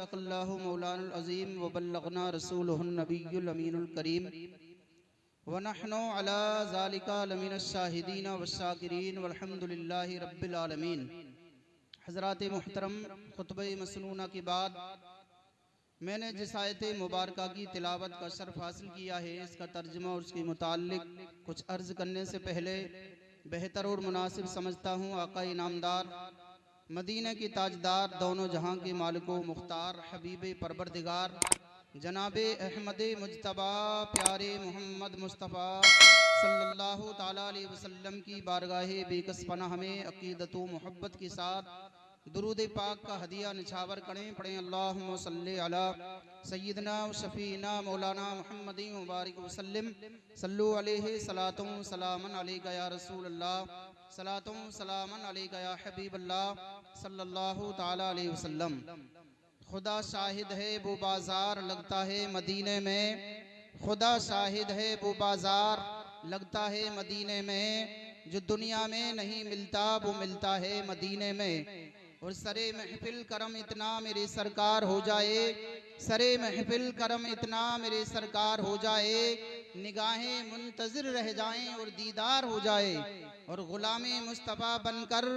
सदक़ल्लाहु मौलाना अज़ीम व बल्लगना रसूलुहुन नबियुल अमीनुल करीम व नहनु अला ज़ालिका लमिनश शाहिदीन वश्शाकिरीन वल्हम्दुलिल्लाहि रब्बिल आलमीन। हज़रात मुहतरम, खुतबे मसनूना के बाद मैंने जिस आयत मुबारका की तिलावत का शर्फ हासिल किया है, इसका तर्जुमा और उसके मुताल्लिक कुछ अर्ज़ करने से पहले बेहतर और मुनासिब समझता हूँ आका इनामदार, मदीने की ताजदार, दोनों जहां के मालिको मुख्तार, हबीब परवरदिगार जनाबे अहमद मुज्तबा प्यारे मोहम्मद मुस्तफ़ा सल्लल्लाहु ताला अलैहि वसल्लम की बारगाहे बेकस पनाह में अकीदत मोहब्बत के साथ दुरूद पाक का हदिया निछावर करें। पढ़ें अल्लाहुम्मा सल्ली अला सय्यिदना व शफीना मौलाना मुहम्मद मुबारक वसल्लम सल्लु अलैहि सलातुम सलामन अलैका या रसूल अल्लाह सलातुम सलामन अलैका या हबीब अल्लाह सल्लल्लाहु ताला अलैहि वसल्लम। खुदा शाहिद है वो बाजार लगता है मदीने में, खुदा शाहिद है वो बाजार लगता है मदीने में, जो दुनिया में नहीं मिलता वो मिलता है मदीने में। और सरे महफिल करम इतना मेरे सरकार हो जाए, सरे महफिल करम इतना मेरे सरकार हो जाए, निगाहें मुंतज़िर रह जाएं और दीदार हो जाए, और गुलामे मुस्तफ़ा बनकर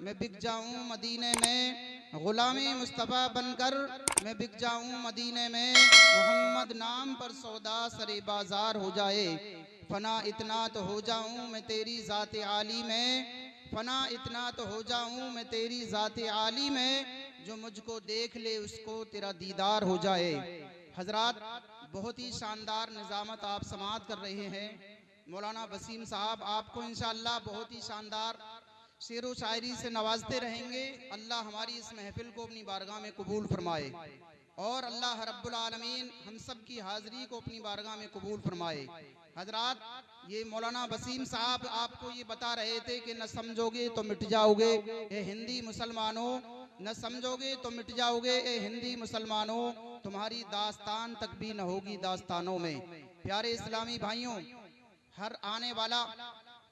मैं बिक जाऊं मदीने में, गुलामे मुस्तफ़ा बनकर मैं बिक जाऊं मदीने में, मोहम्मद नाम पर सौदा सरे बाजार हो जाए, फना इतना तो हो जाऊं मैं तेरी ज़ात आली में, फना इतना तो हो जाऊं मैं तेरी ज़ात आली में, जो मुझको देख ले उसको तेरा दीदार हो जाए। हजरात, बहुत ही शानदार निज़ामत आप समाअत कर रहे हैं। मौलाना वसीम साहब आपको इंशाअल्लाह बहुत ही शानदार शेर व शायरी से नवाजते रहेंगे। अल्लाह हमारी इस महफिल को अपनी बारगाह में कबूल फरमाए और अल्लाह रब्बुल आलमीन हम सब की हाज़िरी को अपनी बारगाह में कबूल फरमाए। हजरात, ये मौलाना वसीम साहब आपको ये बता रहे थे कि न समझोगे तो मिट जाओगे ए हिंदी मुसलमानों, न समझोगे तो मिट जाओगे ए हिंदी मुसलमानों, तुम्हारी दास्तान तक भी न होगी दास्तानों में। प्यारे इस्लामी भाइयों, हर आने वाला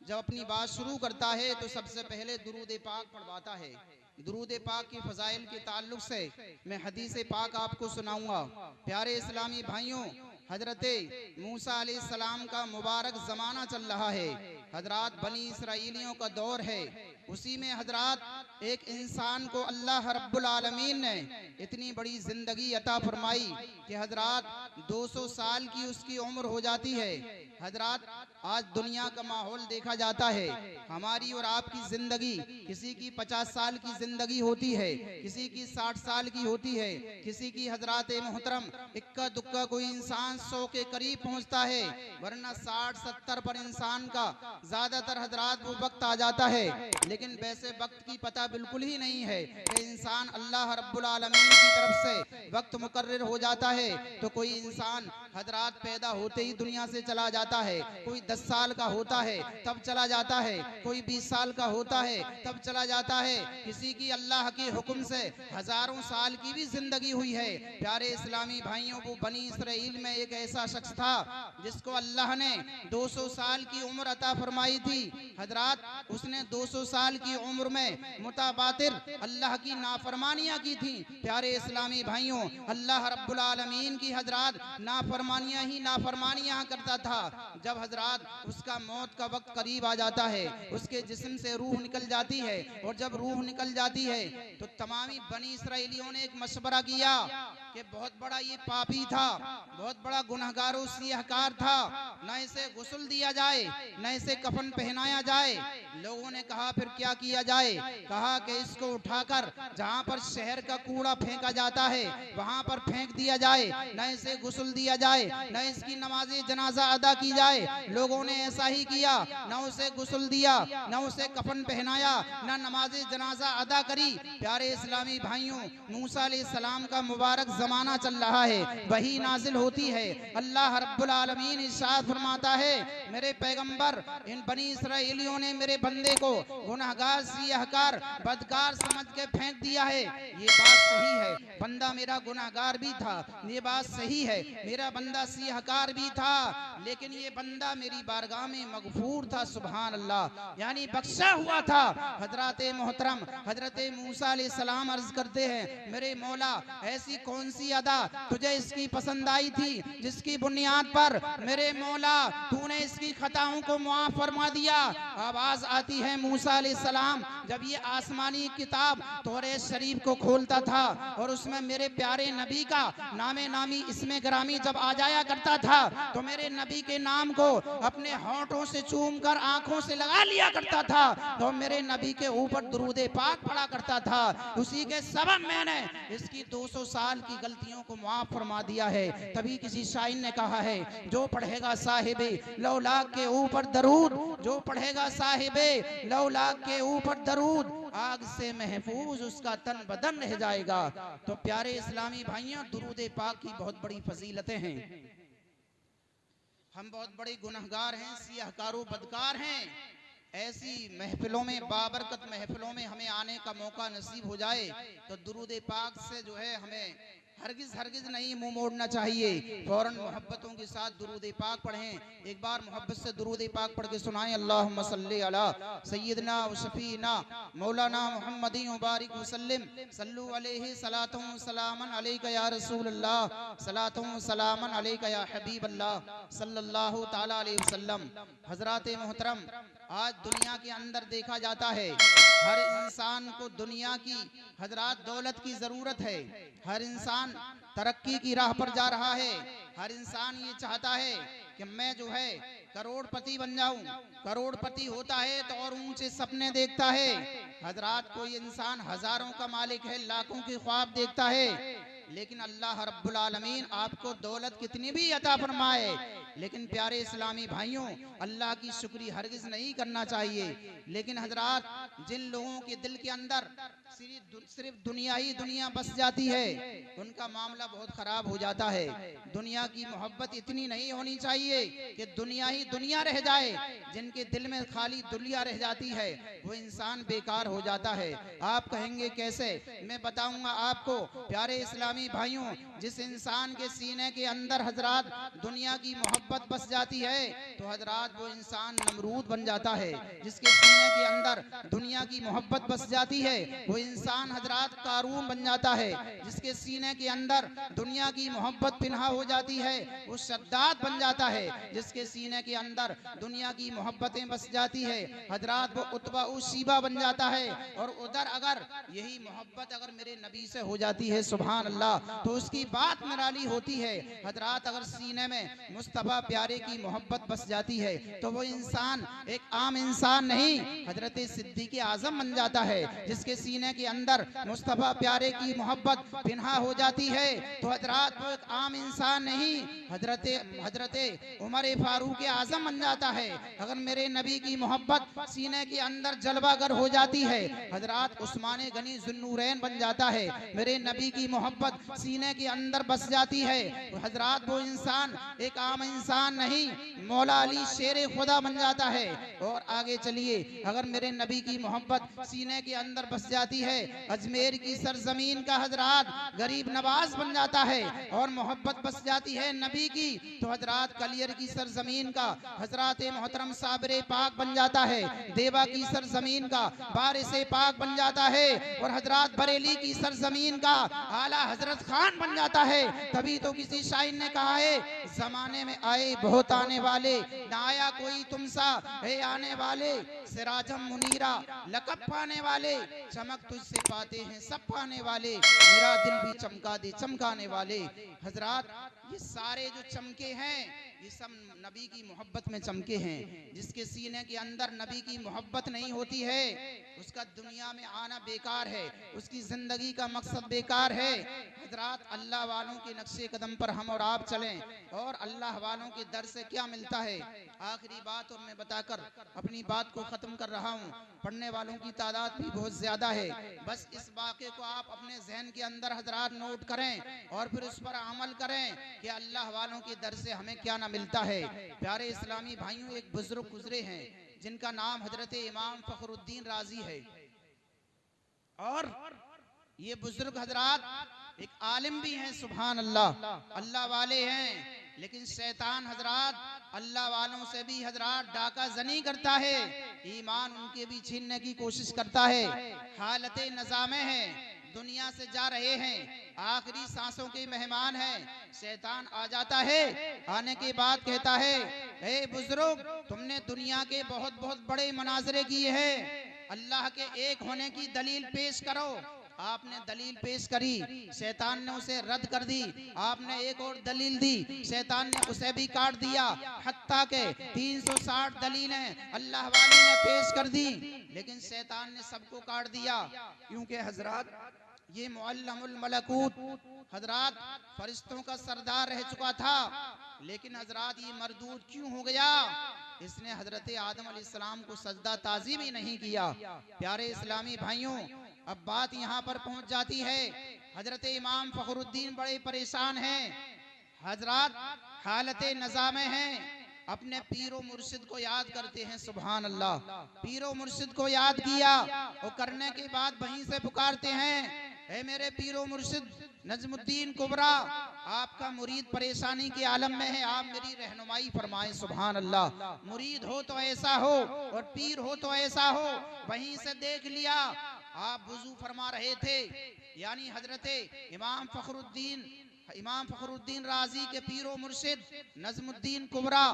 जब अपनी बात शुरू करता है तो सबसे पहले दुरूद पाक पढ़वाता है। दुरूद पाक की फजाइल के ताल्लुक से मैं हदीस पाक आपको सुनाऊंगा। प्यारे इस्लामी भाइयों, हजरते मूसा अलैहिस्सलाम का मुबारक ज़माना चल रहा है। हजरात, बनी इसराइलियों का दौर है। उसी में हजरात एक इंसान को अल्लाह रब्बुल आलमीन ने इतनी बड़ी ज़िंदगी अता फरमाई कि हजरात 200 साल की उसकी उम्र हो जाती है। हजरात, आज दुनिया का माहौल देखा जाता है, हमारी और आपकी ज़िंदगी, किसी की 50 साल की ज़िंदगी होती है, किसी की 60 साल की होती है, किसी की हजरात मोहतरम इक्का दुक्का कोई इंसान 100 के करीब पहुंचता है, वरना 60-70 पर इंसान का ज़्यादातर हजरात वो वक्त आ जाता है। लेकिन वैसे वक्त की पता बिल्कुल ही नहीं है कि इंसान अल्लाह रब्बुल आलमीन की तरफ से वक्त मुकर्रर हो जाता है तो कोई इंसान हजरात पैदा होते ही दुनिया से चला जाता है, कोई 10 साल का होता है तब चला जाता है, कोई 20 साल का होता है तब चला जाता है, किसी की अल्लाह के हुक्म से हजारों साल की भी जिंदगी हुई है। प्यारे इस्लामी भाइयों, वो बनी इसराइल में एक ऐसा शख्स था जिसको अल्लाह ने 200 साल की उम्र अता फरमाई थी। हजरात, उसने 200 साल की उम्र में मुताबातिर अल्लाह की नाफरमानियां की थी। प्यारे इस्लामी भाइयों, अल्लाह रब्बुल आलमीन की हजरात नाफरमानियां ही नाफरमानियां करता था। जब हजरात उसका मौत का वक्त करीब आ जाता है, उसके जिस्म से रूह निकल जाती है, और जब रूह निकल जाती है तो तमामी बनी इसराइलियों ने एक मशवरा किया कि बहुत बड़ा ये पापी था, बहुत बड़ा गुनहगार और सियाहकार था, न इसे गुस्ल दिया जाए, न इसे कफन पहनाया जाए। लोगों ने कहा फिर क्या किया जाए? कहा कि इसको उठाकर जहां पर शहर का कूड़ा फेंका जाता है वहां पर फेंक दिया जाए, न इसे गुस्ल दिया जाए, न इसकी नमाज़े जनाजा अदा की जाए। लोगों ने ऐसा ही किया, न उसे गुस्ल दिया, न उसे कफन पहनाया, न नमाज़े जनाजा अदा करी। प्यारे इस्लामी भाइयों, मूसा अलैहिस्सलाम का मुबारक जमाना चल रहा है वही नाजिल होती है। अल्लाह रब्बुल आलमीन इरशाद फरमाता है, मेरे पैगंबर इन बनी इसराइलियों ने मेरे बंदे को गुनाहगार, सियाहकार, बदकार समझ के फेंक दिया है। ये बात सही है, बंदा मेरा गुनाहगार भी था, ये बात सही है, मेरा बंदा सियाहकार भी था, लेकिन ये बंदा मेरी बारगाह में मगफूर था। सुभान अल्लाह, यानी बख्शा हुआ था। हजरत मोहतरम हजरत मूसा अलैहिस्सलाम अर्ज करते हैं, मेरे मौला ऐसी कौन सी अदा तुझे इसकी पसंद आई थी जिसकी बुनियाद पर मेरे मौला तूने इसकी खताओं को मुआफ फरमा दिया। आवाज आती है मूसा अलैहिस्सलाम जब ये आसमानी किताब तौरात शरीफ को खोलता था और उसमें मेरे प्यारे नबी का नामे नामी इसमें ग्रामी जब आ जाया करता था तो मेरे नबी के नाम को अपने होठों से चूम कर आंखों से लगा लिया करता था, तो मेरे नबी के ऊपर दुरूद पाक पढ़ा करता था। उसी के सबब मैंने इसकी 200 साल की गलतियों को माफ फरमा दिया है। तभी किसी शायर ने कहा है, जो पढ़ेगा साहिबे लौलाक के ऊपर दरूद, जो पढ़ेगा साहिबे लौलाक के ऊपर दरूद, आग से महफूज उसका तन बदन रह जाएगा। तो प्यारे इस्लामी भाइयों, दुरूद पाक की बहुत बड़ी फजीलतें हैं। हम बहुत बड़े गुनहगार हैं, सियाहकारों बदकार हैं। ऐसी महफिलों में, बाबरकत महफिलों में हमें आने का मौका नसीब हो जाए तो दुरूद पाक से जो है हमें हरगिज हरगिज नहीं मुंह मोड़ना चाहिए। फौरन मोहब्बतों के साथ दुरूद पाक पढ़ें। एक बार मोहब्बत से दुरूद पाक पढ़ के सुनाएं, अल्लाहुम्मा सल्ली अला सय्यदना व शफीना मौलाना मुहम्मदी मुबारक वसल्लम सल्लु अलैहि सलातु सलामन अलैका या रसूल अल्लाह, सलातु सलामन अलैका या हबीब अल्लाह सल्लल्लाहु तआला अलैहि वसल्लम। हजरात मोहतरम, आज दुनिया के अंदर देखा जाता है हर इंसान को दुनिया की हजरात दौलत की जरूरत है। हर इंसान तरक्की की राह पर जा रहा है। हर इंसान ये चाहता है कि मैं जो है करोड़पति बन जाऊं। करोड़पति होता है तो और ऊंचे सपने देखता है। हजरात कोई इंसान हजारों का मालिक है, लाखों के ख्वाब देखता है, लेकिन अल्लाह रब्बुल आलमीन आपको दौलत कितनी भी अता फरमाए, लेकिन प्यारे इस्लामी भाइयों, अल्लाह की शुक्री हरगिज नहीं करना चाहिए। लेकिन हजरात, जिन लोगों के दिल के अंदर सिर्फ दुनिया ही दुनिया बस जाती है, उनका मामला बहुत खराब हो जाता है। दुनिया की मोहब्बत इतनी नहीं होनी चाहिए कि दुनिया ही दुनिया रह जाए। जिनके दिल में खाली दुनिया रह जाती है वो इंसान बेकार हो जाता है। आप कहेंगे कैसे? मैं बताऊंगा आपको। प्यारे इस्लामी भाइयों, जिस इंसान के सीने के अंदर हजरात दुनिया की मोहब्बत बस जाती है तो हजरात वो इंसान नमरूद बन जाता है। जिसके सीने के अंदर दुनिया की मोहब्बत बस जाती है वो इंसान हजरात कारून बन जाता है। जिसके सीने के अंदर दुनिया की मोहब्बत पिन्हा हो जाती है वो शद्दाद बन जाता है। जिसके सीने के अंदर दुनिया की मोहब्बतें बस जाती है हजरात वो उतबा उशीबा बन जाता है। और उधर अगर यही मोहब्बत अगर मेरे नबी से हो जाती है, सुभान अल्लाह, तो उसकी बात निराली होती है। हजरात अगर सीने में मुस्तफा प्यारे की मोहब्बत बस जाती है तो वो इंसान एक आम इंसान नहीं, हजरत सिद्दीक़ आज़म बन जाता है। जिसके सीने के अंदर मुस्तफा प्यारे की मोहब्बत पिन्हा हो जाती है तो हजरात वो एक आम इंसान नहीं, हजरत उमर फारूक आज़म बन जाता है। अगर मेरे नबी की मोहब्बत सीने के अंदर जलवागर हो जाती है हजरात उस्मान गनी ज़ुन्नूरैन बन जाता है। मेरे नबी की मोहब्बत सीने के अंदर बस जाती है हजरात वो इंसान एक आम इंसान नहीं, मौला अली शेर खुदा बन जाता है। और आगे चलिए, अगर मेरे नबी की मोहब्बत सीने के अंदर बस जाती है अजमेर की सरजमीन का हजरात गरीब नवाज बन जाता है। और मोहब्बत बस जाती है नबी की तो हजरात कलियर की सरजमीन का हजरात मोहतरम साबिर पाक बन जाता है। देवा की सरजमीन का बारिश पाक बन जाता है। और हजरात बरेली की सरजमीन का आला हजरत खान बन जाता है। तभी तो किसी शायर ने कहा है, जमाने में आए बहुत आने वाले, ना आया कोई तुमसा है आने वाले, सिराजम मुनीरा लकब पाने वाले, चमक तुझसे पाते हैं सब पाने वाले, मेरा दिल भी चमका दे चमकाने वाले। हजरात ये सारे जो चमके हैं ये सब नबी की मोहब्बत में चमके हैं। जिसके सीने के अंदर नबी की मोहब्बत नहीं होती है उसका दुनिया में आना बेकार है, उसकी जिंदगी का मकसद बेकार है। हजरात अल्लाह वालों के नक्शे कदम पर हम और आप चलें और अल्लाह वालों के दर से क्या मिलता है। आखिरी बात और मैं बताकर अपनी बात को ख़त्म कर रहा हूँ। पढ़ने वालों की तादाद भी बहुत ज़्यादा है। बस इस वाक़े को आप अपने जहन के अंदर हजरात नोट करें और फिर उस पर अमल करें कि अल्लाह वालों के दर से हमें क्या ना मिलता है। प्यारे इस्लामी भाइयों, एक बुजुर्ग गुजरे हैं जिनका नाम हजरत इमाम फखरुद्दीन राजी है। और ये बुजुर्ग हजरात एक आलिम भी हैं, सुभान अल्लाह, अल्लाह वाले हैं। लेकिन शैतान हजरात अल्लाह वालों से भी हजरात डाका जनी करता है, ईमान उनके भी छीनने की कोशिश करता है। हालत नज़ा में है, दुनिया से जा रहे हैं, आखिरी सांसों के मेहमान हैं। शैतान आ जाता है, आने के बाद कहता है, ए बुजुर्ग, तुमने दुनिया के बहुत बहुत बड़े मनाजरे किए हैं, अल्लाह के एक होने की दलील पेश करो। आपने दलील पेश करी, शैतान ने उसे रद्द कर दी। आपने एक और दलील दी, शैतान ने उसे भी काट दिया। हत्ता के 360 दलीलें अल्लाह वाली ने पेश कर दी, लेकिन शैतान ने सबको काट दिया। क्योंकि हजरात ये मुअल्लमुल मलकूत हजरात फरिश्तों का सरदार रह चुका था, लेकिन हजरात ये मरदूद क्यों हो गया? इसने हजरत आदम अलैहिस्सलाम को सजदा ताज़ीम ही नहीं किया। प्यारे इस्लामी भाइयों, अब बात यहाँ पर पहुँच जाती है। हजरत इमाम फखरुद्दीन बड़े परेशान हैं हजरात, हालत नज़ा में हैं, अपने पीरो मुर्शिद को याद करते हैं। सुभान अल्लाह, पीरो मुर्शिद को याद किया और करने के बाद वहीं से पुकारते हैं, ऐ मेरे पीरो मुर्शिद नजमुद्दीन कुबरा, आपका मुरीद परेशानी के आलम में है, आप मेरी रहनुमाई फरमाएं। सुभान अल्लाह, मुरीद हो तो ऐसा हो और पीर हो तो ऐसा हो। वहीं से देख लिया, आप वुजू फरमा रहे थे, यानी हजरत इमाम फखरुद्दीन राजी के पीरो मुर्शिद नजमुद्दीन कुबरा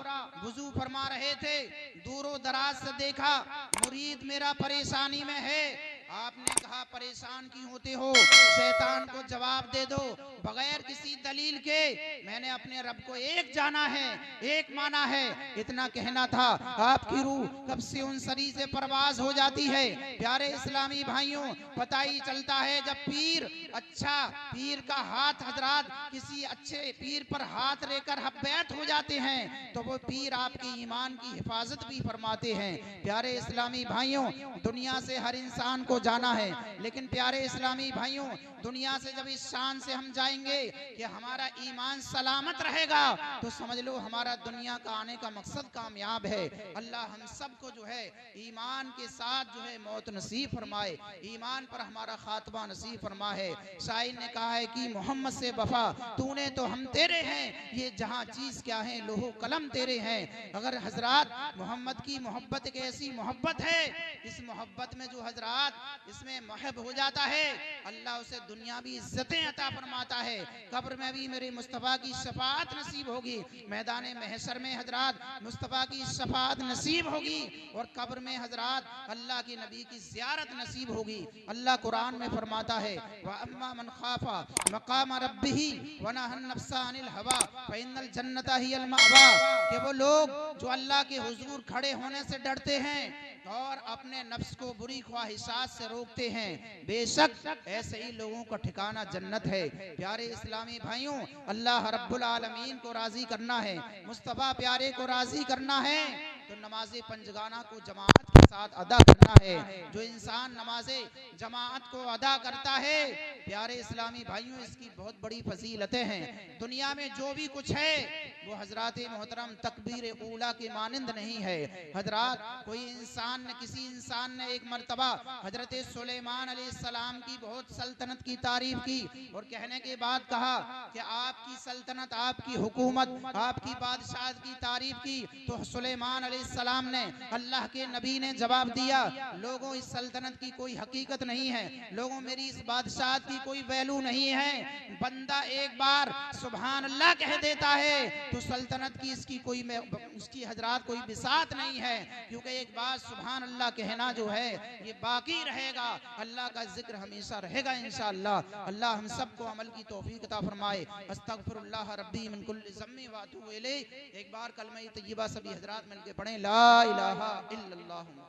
वुजू फरमा रहे थे। दूरों दराज से देखा, मुरीद मेरा परेशानी में है। आपने कहा, परेशान क्यों होते हो? शैतान को जवाब दे दो, बगैर किसी दलील के मैंने अपने रब को एक जाना है, एक माना है। इतना कहना था, आपकी रूह कब से उन सरी से परवाज हो जाती है। प्यारे इस्लामी भाइयों, पता ही चलता है जब पीर, अच्छा पीर का हाथ हजरात किसी अच्छे पीर पर हाथ लेकर बैत हो जाते हैं, तो वो पीर आपके ईमान की हिफाजत भी फरमाते हैं। प्यारे इस्लामी भाइयों, दुनिया से हर इंसान को जाना है, लेकिन प्यारे इस्लामी भाइयों, दुनिया से जब इस शान से हम जाएंगे कि हमारा ईमान सलामत रहेगा, तो समझ लो हमारा दुनिया का आने का मकसद कामयाब है। अल्लाह हम सबको जो है ईमान के साथ जो है मौत नसीब फरमाए, ईमान पर हमारा खात्मा नसीब फरमाए। शायर ने कहा है कि मोहम्मद से वफा तूने तो हम तेरे हैं, ये जहां चीज क्या है लोहो कलम तेरे हैं। अगर हजरात मोहम्मद की मोहब्बत एक ऐसी मोहब्बत है, इस मोहब्बत में जो हजरात इसमें महब हो जाता है, अल्लाह उसे दुनिया भी इज्जतें अता फरमाता है, कब्र में भी मेरे मुस्तफ़ा की शफाअत नसीब होगी, मैदान महशर में हजरात मुस्तफ़ा की शफाअत नसीब होगी, और कब्र में हजरात अल्लाह के नबी की ज़ियारत नसीब होगी। अल्लाह कुरान में फरमाता है, व अम्मा मन खाफा मकाम रब्बिही व नहन नफ्सा अनिल हवा फ़इन्नल जन्नता हियल मअवा, कि वो लोग जो अल्लाह के हुजूर खड़े होने से डरते हैं और अपने नफ्स को बुरी ख्वाहिशात से रोकते हैं, बेशक ऐसे ही लोगों का ठिकाना जन्नत है। प्यारे इस्लामी भाइयों, अल्लाह रब्बुल आलमीन को राजी करना है, मुस्तफ़ा प्यारे को राजी करना है, तो नमाज पंजगाना को जमात के साथ अदा करना है। जो इंसान नमाज जमात को अदा करता है, प्यारे इस्लामी भाइयों, इसकी बहुत बड़ी फजीलतें हैं। दुनिया में जो भी कुछ है वो हजरात मोहतरम तकबीर ऊला के मानंद नहीं है। हजरात कोई इंसान ने, किसी इंसान ने एक मर्तबा हजरत सुलेमान अलैहिस्सलाम की बहुत सल्तनत की तारीफ की और कहने के बाद कहा कि आपकी सल्तनत, आपकी हुकूमत, आपकी बादशाहत की तारीफ की, तो सुलेमान अलैहिस्सलाम ने, अल्लाह के नबी ने जवाब दिया, लोगों इस सल्तनत की कोई हकीकत नहीं है, लोगों मेरी इस बादशाहत की कोई वैल्यू नहीं है। बंदा एक बार सुभान अल्लाह कह देता है तो सल्तनत की इसकी कोई उसकी हजरात कोई बिसात नहीं है, क्योंकि एक बार सुभान अल्लाह कहना जो है ये बाकी रहेगा, अल्लाह का जिक्र हमेशा रहेगा इंशाअल्लाह। अल्लाह हम सबको अमल की तौफीक अता फरमाए। अस्तगफिरुल्लाह रब्बी मिन कुल्लि ज़म्बि व अतूबु इलैह। एक बार कलमा तय्यबा सभी हजरात मिलके पढ़ें, ला इलाहा इल्लल्लाह।